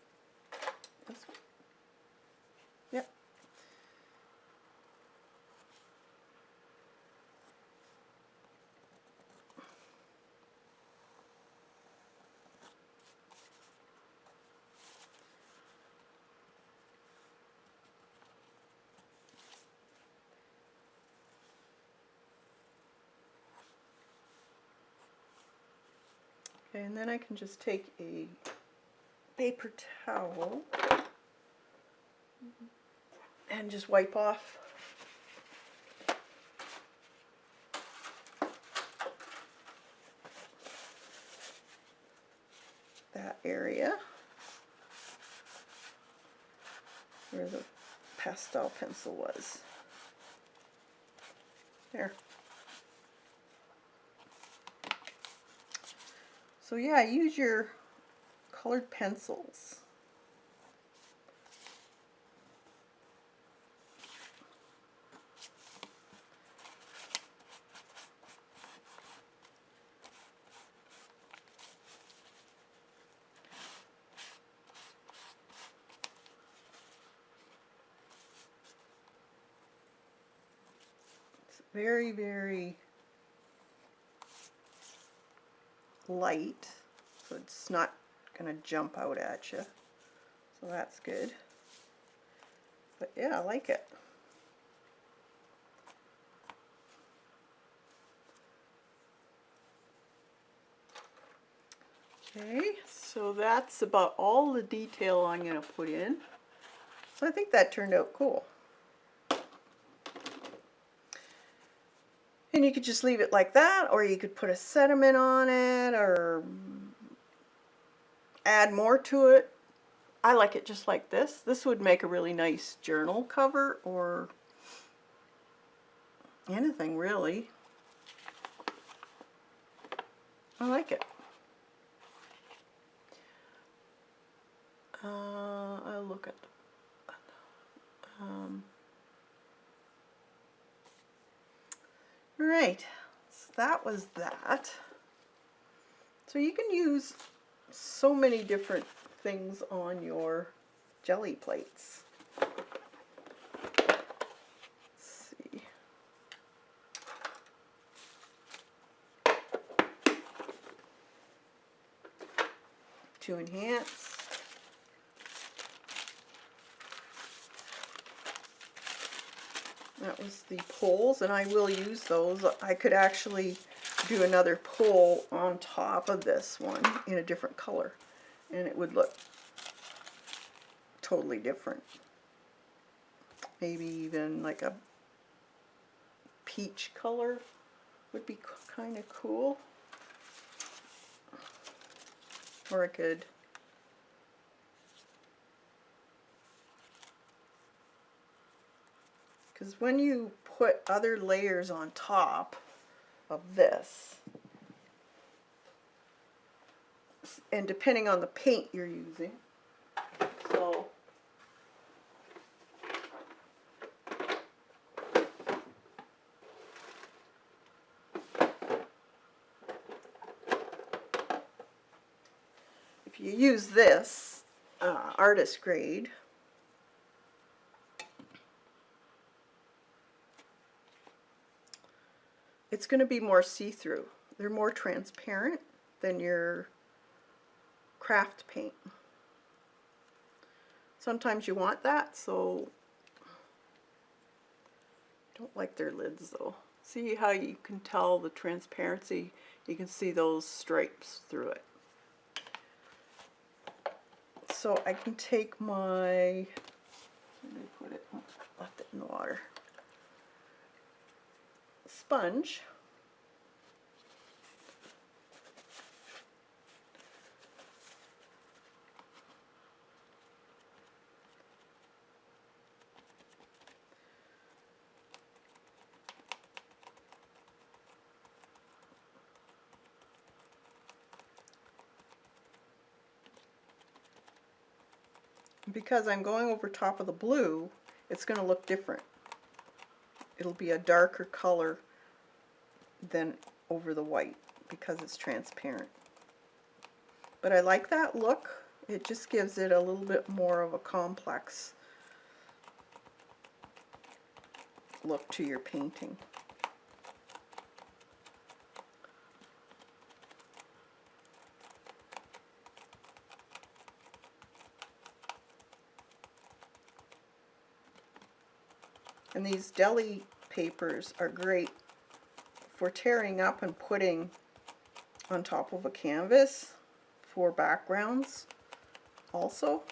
Yep. Okay, and then I can just take a paper towel and just wipe off that area where the pastel pencil was. There. So yeah, use your colored pencils. It's very, very light, so it's not going to jump out at you. So that's good. But yeah, I like it. Okay, so that's about all the detail I'm going to put in. So I think that turned out cool. And you could just leave it like that, or you could put a sediment on it, or add more to it. I like it just like this. This would make a really nice journal cover, or anything really. I like it. I'll look at right, so that was that. So you can use so many different things on your jelly plates. Let's see. To enhance. That was the poles, and I will use those. I could actually do another pole on top of this one in a different color, and it would look totally different. Maybe even like a peach color would be kind of cool. Or I could because when you put other layers on top of this, and depending on the paint you're using, so if you use this artist grade, it's going to be more see-through. They're more transparent than your craft paint. Sometimes you want that, so don't like their lids though. See how you can tell the transparency? You can see those stripes through it. So I can take my, where did I put it? Oh, left it in the water. Sponge. Because I'm going over top of the blue, it's going to look different. It'll be a darker color than over the white because it's transparent. But I like that look. It just gives it a little bit more of a complex look to your painting. And these deli papers are great for tearing up and putting on top of a canvas for backgrounds also.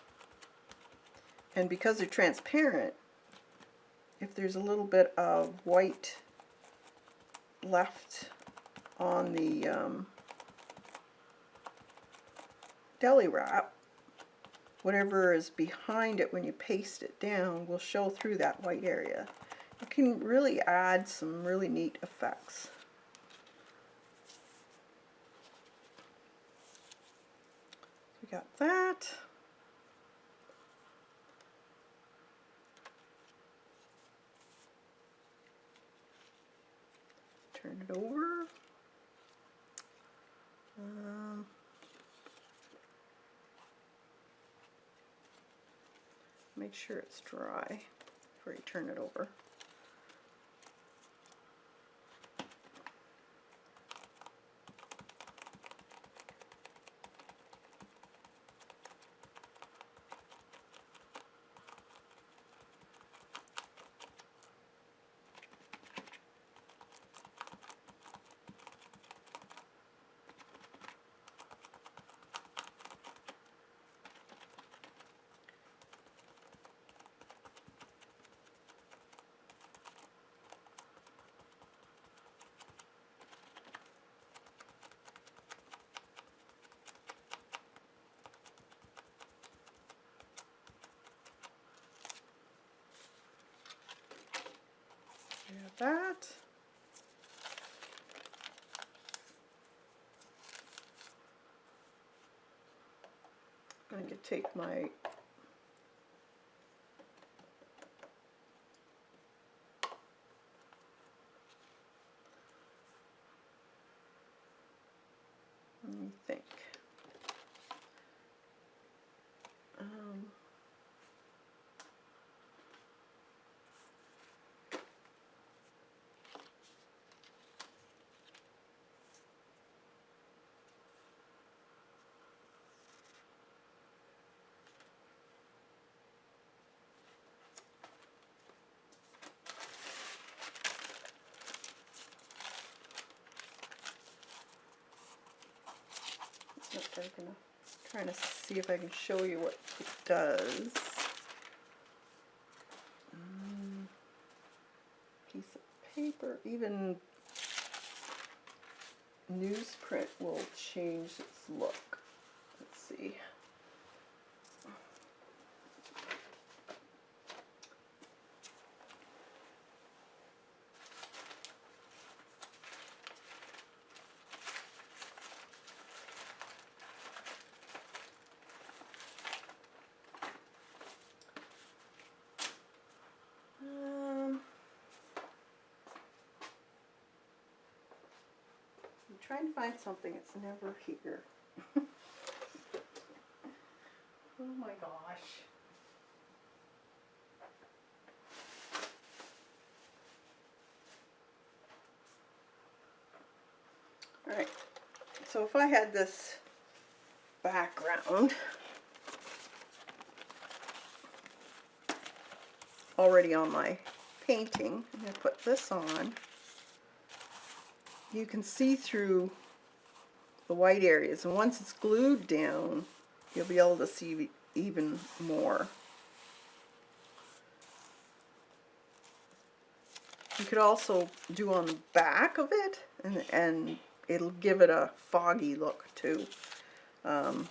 And because they're transparent, if there's a little bit of white left on the deli wrap, whatever is behind it when you paste it down will show through that white area. It can really add some really neat effects. We got that. Turn it over. Make sure it's dry before you turn it over. that. I'm going to take my let me think. It's not dark enough. Trying to see if I can show you what it does. Piece of paper, even newsprint will change its look. Let's see. I'm trying to find something, it's never here. Oh my gosh. Alright, so if I had this background already on my painting, I'm going to put this on. You can see through the white areas, and once it's glued down, you'll be able to see even more. You could also do on the back of it, and it'll give it a foggy look too. Let's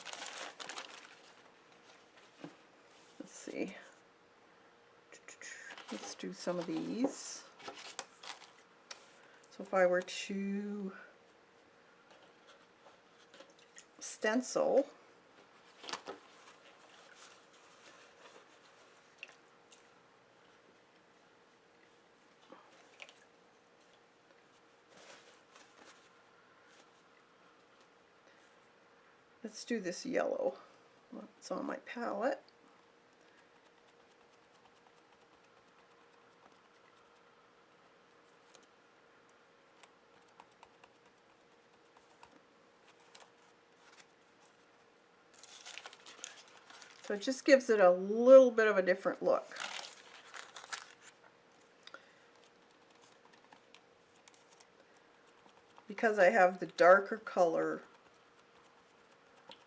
see. Let's do some of these. So if I were to stencil, let's do this yellow. It's on my palette. So it just gives it a little bit of a different look. Because I have the darker color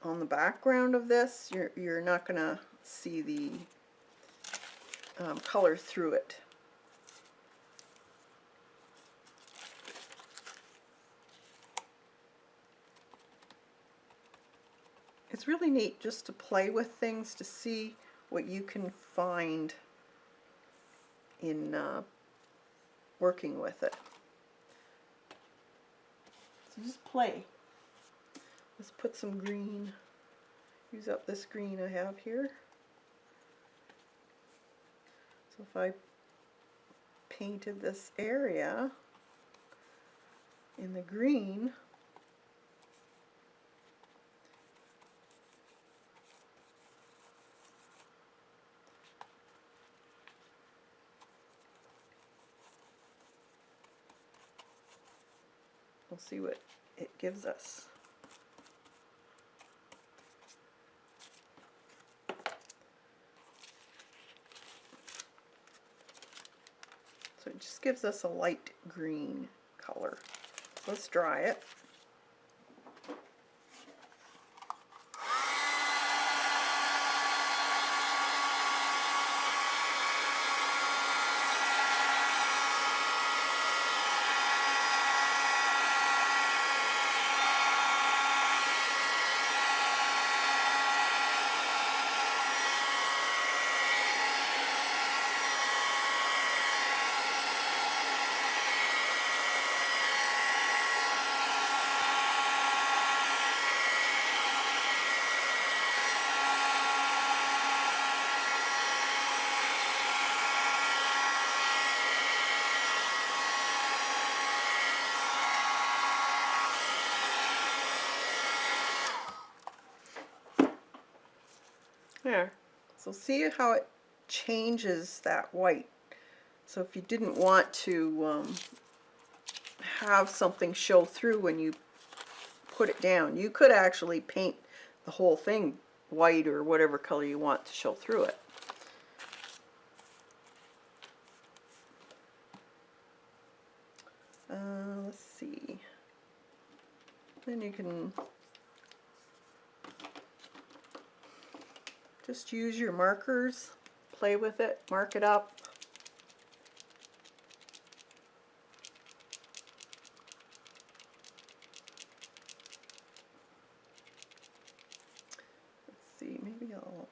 on the background of this, you're not going to see the color through it. It's really neat just to play with things, to see what you can find in working with it. So just play. Let's put some green, use up this green I have here. So if I painted this area in the green, we'll see what it gives us. So it just gives us a light green color. So let's dry it. So see how it changes that white. So if you didn't want to have something show through when you put it down, you could actually paint the whole thing white or whatever color you want to show through it. Let's see. Then you can just use your markers, play with it, mark it up. Let's see, maybe I'll...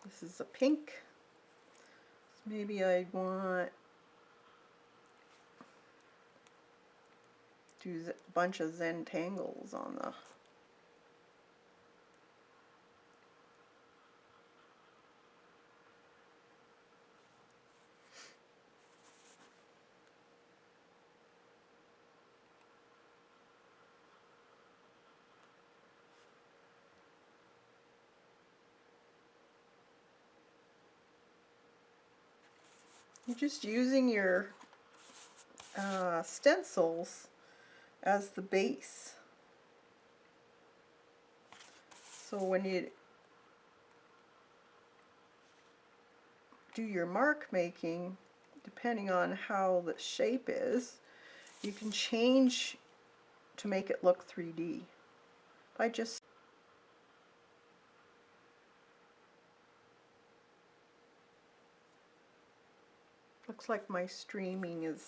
This is a pink. So maybe I want to do a bunch of Zentangles on the... You're just using your stencils as the base. So when you do your mark making, depending on how the shape is, you can change to make it look 3D by just... Looks like my streaming is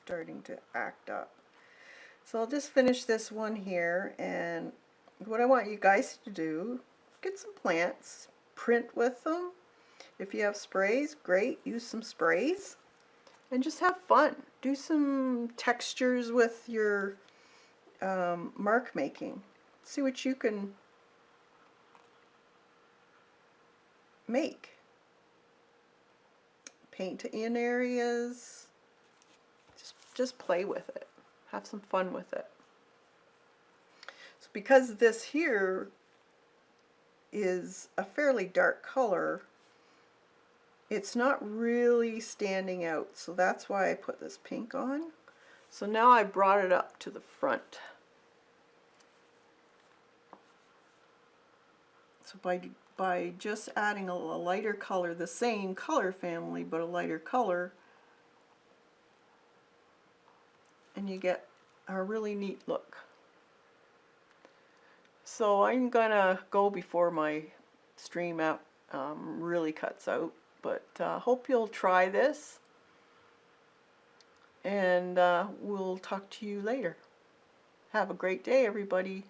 starting to act up. So I'll just finish this one here, and what I want you guys to do, get some plants, print with them. If you have sprays, great, use some sprays, and just have fun. Do some textures with your mark making. See what you can make. Paint in areas. Just play with it. Have some fun with it. So because this here is a fairly dark color, it's not really standing out. So that's why I put this pink on. So now I brought it up to the front. So by just adding a lighter color, the same color family, but a lighter color, and you get a really neat look. So I'm gonna go before my stream app really cuts out, but hope you'll try this, and we'll talk to you later. Have a great day, everybody.